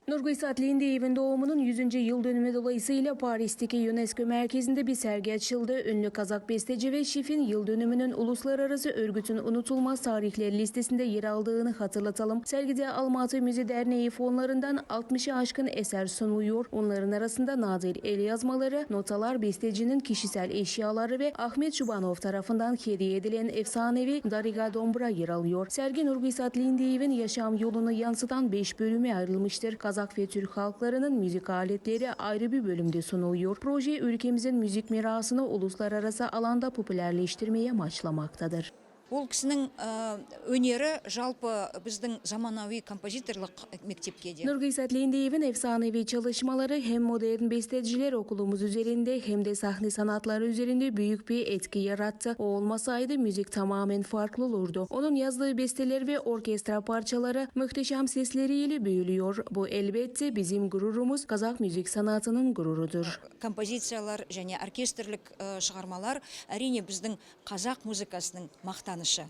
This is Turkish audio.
Nurgül Lindeyev'in doğumunun 100. yıl dönümü dolayısıyla Paris'teki UNESCO merkezinde bir sergi açıldı. Ünlü Kazak besteci ve şefin yıl dönümünün uluslararası örgütün unutulmaz tarihleri listesinde yer aldığını hatırlatalım. Sergide Almatı Müze Derneği fonlarından 60'ı aşkın eser sunuluyor. Onların arasında nadir el yazmaları, notalar, bestecinin kişisel eşyaları ve Ahmet Çobanov tarafından hediye edilen efsanevi Dariga Dombra yer alıyor. Sergi Nurgül Lindeyev'in yaşam yolunu yansıtan 5 bölüme ayrılmıştır. Kazak ve Türk halklarının müzik aletleri ayrı bir bölümde sunuluyor. Proje ülkemizin müzik mirasını uluslararası alanda popülerleştirmeye amaçlamaktadır. Ол кісінің өнері жалпы біздің заманауи композиторлық мектепке де. Nurgül Lindeyev'in efsanevi çalışmaları hem modern besteciler okulumuz üzerinde hem de sahne sanatları üzerinde büyük bir etki yarattı. O olmasaydı müzik tamamen farklı olurdu. Onun yazdığı besteler ve orkestra parçaları muhteşem sesleriyle büyülüyor. Bu elbette bizim gururumuz, Kazak müzik sanatının gururudur. Композициялар және оркестрлік шығармалар әрине біздің қазақ музыкасының мақтанышы.